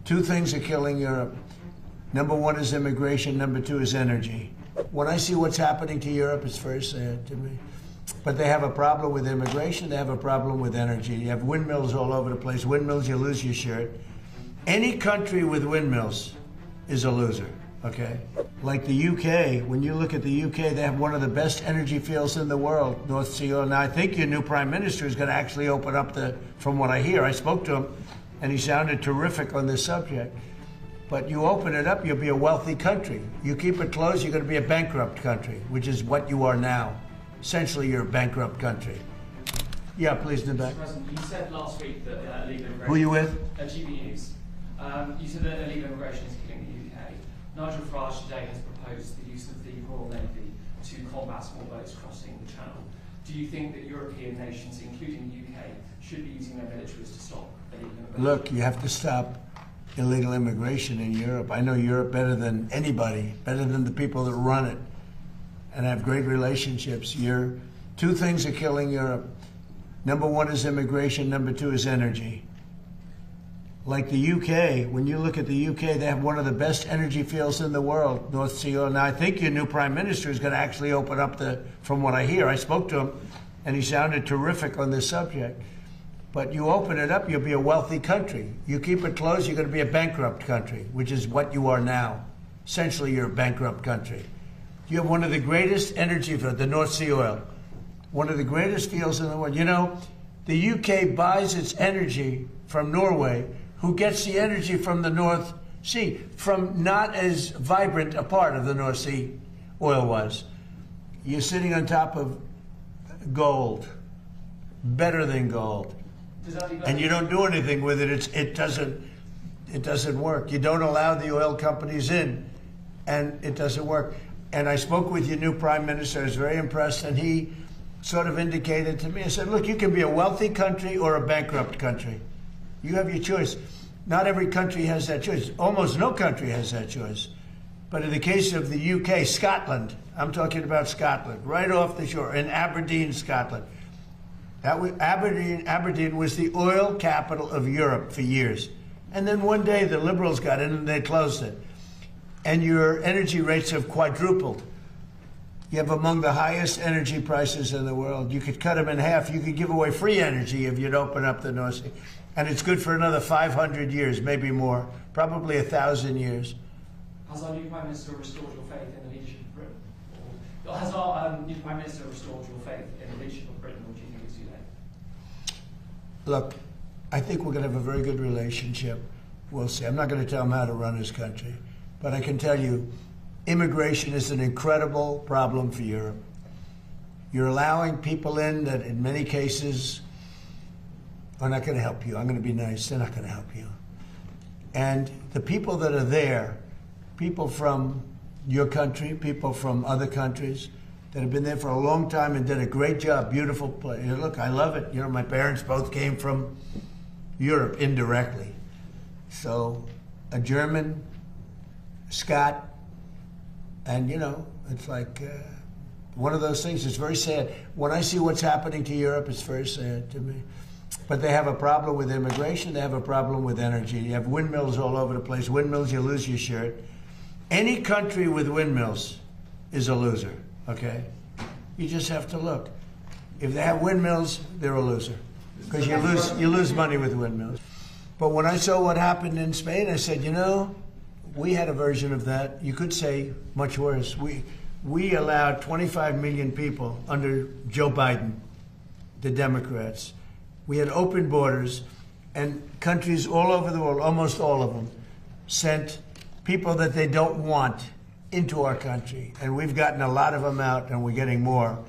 Two things are killing Europe. Number one is immigration. Number two is energy. When I see what's happening to Europe, it's very sad to me. But they have a problem with immigration. They have a problem with energy. You have windmills all over the place. Windmills, you lose your shirt. Any country with windmills is a loser, okay? Like the UK, when you look at the UK, they have one of the best energy fields in the world, North Sea oil. Now, I think your new prime minister is going to actually open up from what I hear, I spoke to him, and he sounded terrific on this subject. But you open it up, you'll be a wealthy country. You keep it closed, you're going to be a bankrupt country, which is what you are now. Essentially, you're a bankrupt country. Yeah, please, Nabak. President, you said last week that illegal immigration... Who are you with? GB News. You said that illegal immigration is killing the UK. Nigel Farage today has proposed the use of the Royal Navy to combat small boats crossing the Channel. Do you think that European nations, including the UK, should be using their militaries to stop illegal immigration? Look, you have to stop illegal immigration in Europe. I know Europe better than anybody, better than the people that run it, and I have great relationships. Two things are killing Europe. Number one is immigration. Number two is energy. Like the UK, when you look at the UK, they have one of the best energy fields in the world, North Sea oil. Now, I think your new prime minister is going to actually open up from what I hear, I spoke to him, and he sounded terrific on this subject. But you open it up, you'll be a wealthy country. You keep it closed, you're going to be a bankrupt country, which is what you are now. Essentially, you're a bankrupt country. You have one of the greatest energy fields, the North Sea oil, one of the greatest fields in the world. You know, the UK buys its energy from Norway, who gets the energy from the North Sea, from not as vibrant a part of the North Sea oil was. You're sitting on top of gold, better than gold. And you don't do anything with it. It doesn't work. You don't allow the oil companies in, and it doesn't work. And I spoke with your new prime minister. I was very impressed, and he sort of indicated to me, I said, look, you can be a wealthy country or a bankrupt country. You have your choice. Not every country has that choice. Almost no country has that choice. But in the case of the UK, Scotland, I'm talking about Scotland, right off the shore, in Aberdeen, Scotland. Aberdeen was the oil capital of Europe for years. And then one day the Liberals got in and they closed it. And your energy rates have quadrupled. You have among the highest energy prices in the world. You could cut them in half. You could give away free energy if you'd open up the North Sea. And it's good for another 500 years, maybe more, probably 1,000 years. Has our new Prime Minister restored your faith in the leadership of Britain? Or has our new Prime Minister restored your faith in the leadership of Britain, or do you think it's too late? Look, I think we're going to have a very good relationship. We'll see. I'm not going to tell him how to run his country. But I can tell you, immigration is an incredible problem for Europe. You're allowing people in that in many cases are not going to help you. I'm going to be nice. They're not going to help you. And the people that are there, people from your country, people from other countries that have been there for a long time and did a great job, beautiful place. You know, look, I love it. You know, my parents both came from Europe indirectly. So a German, Scot, and, you know, it's like one of those things. It's very sad. When I see what's happening to Europe, it's very sad to me. But they have a problem with immigration. They have a problem with energy. You have windmills all over the place. Windmills, you lose your shirt. Any country with windmills is a loser, okay? You just have to look. If they have windmills, they're a loser, because you lose money with windmills. But when I saw what happened in Spain, I said, you know, we had a version of that. You could say much worse. We allowed 25 million people under Joe Biden, the Democrats. We had open borders, and countries all over the world, almost all of them, sent people that they don't want into our country. And we've gotten a lot of them out, and we're getting more,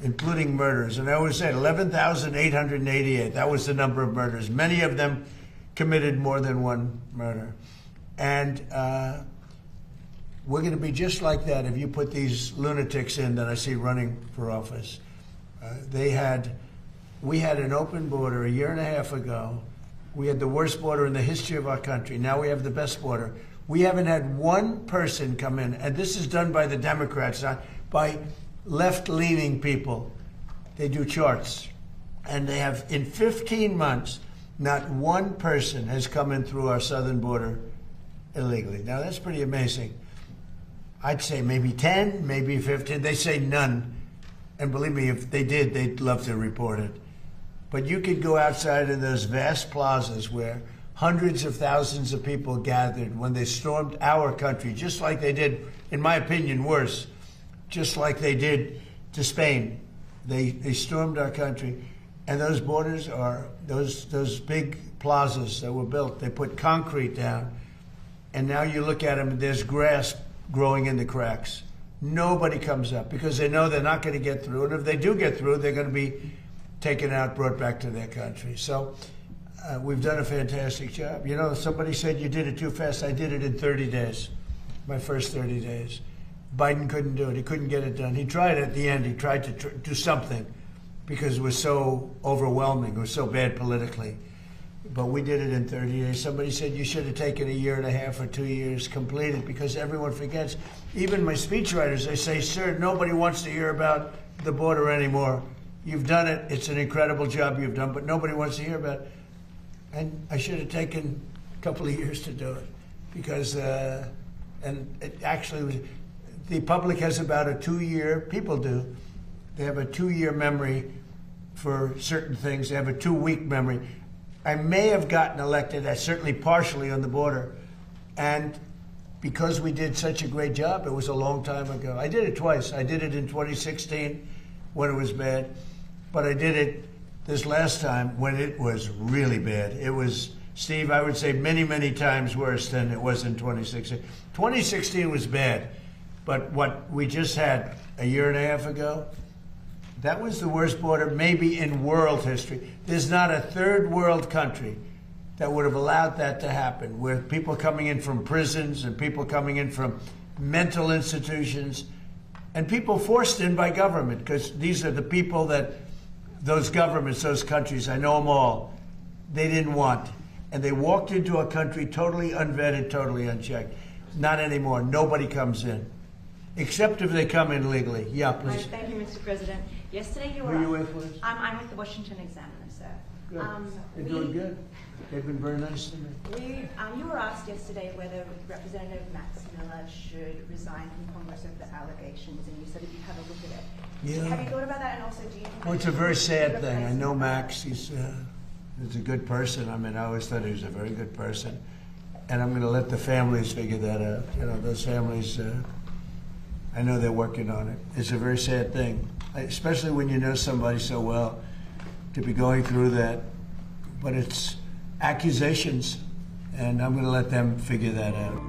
including murders. And I always said 11,888, that was the number of murders. Many of them committed more than one murder. And we're going to be just like that if you put these lunatics in that I see running for office. We had an open border a year and a half ago. We had the worst border in the history of our country. Now we have the best border. We haven't had one person come in, and this is done by the Democrats, not by left-leaning people. They do charts. And they have, in 15 months, Not one person has come in through our southern border illegally. Now, that's pretty amazing. I'd say maybe 10, maybe 15. They say none. And believe me, if they did, they'd love to report it. But you could go outside in those vast plazas where hundreds of thousands of people gathered when they stormed our country, just like they did, in my opinion, worse, just like they did to Spain. They stormed our country. And those borders are, those big plazas that were built, they put concrete down. And now you look at them, and there's grass growing in the cracks. Nobody comes up because they know they're not going to get through. And if they do get through, they're going to be taken out, brought back to their country. So we've done a fantastic job. You know, somebody said you did it too fast. I did it in 30 days, my first 30 days. Biden couldn't do it. He couldn't get it done. He tried at the end. He tried to do something because it was so overwhelming. It was so bad politically. But we did it in 30 days. Somebody said you should have taken a year and a half or 2 years completed because everyone forgets. Even my speechwriters, they say, sir, nobody wants to hear about the border anymore. You've done it. It's an incredible job you've done, but nobody wants to hear about it. And I should have taken a couple of years to do it because, and it actually was, the public has about a 2-year, people do, they have a 2-year memory for certain things. They have a 2-week memory. I may have gotten elected, certainly partially on the border, and because we did such a great job, it was a long time ago. I did it twice. I did it in 2016 when it was bad, but I did it this last time when it was really bad. It was, Steve, I would say many, many times worse than it was in 2016. 2016 was bad, but what we just had a year and a half ago, that was the worst border maybe in world history. There's not a third world country that would have allowed that to happen, where people coming in from prisons and people coming in from mental institutions and people forced in by government, because these are the people that those governments, those countries, I know them all, they didn't want. And they walked into a country totally unvetted, totally unchecked. Not anymore. Nobody comes in. Except if they come in legally. Yeah, please. Thank you, Mr. President. Yesterday you were... Who are you with, please? I'm with the Washington Examiner, sir. Good. They're doing good. They've been very nice to me. You were asked yesterday whether Representative Max Miller should resign from Congress over the allegations, and you said if you have a look at it. Yeah. Have you thought about that? And also, do you think... Well, it's a very sad thing. I know Max. He's a good person. I mean, I always thought he was a very good person. And I'm going to let the families figure that out. You know, those families, I know they're working on it. It's a very sad thing, especially when you know somebody so well, to be going through that. But it's accusations, and I'm going to let them figure that out.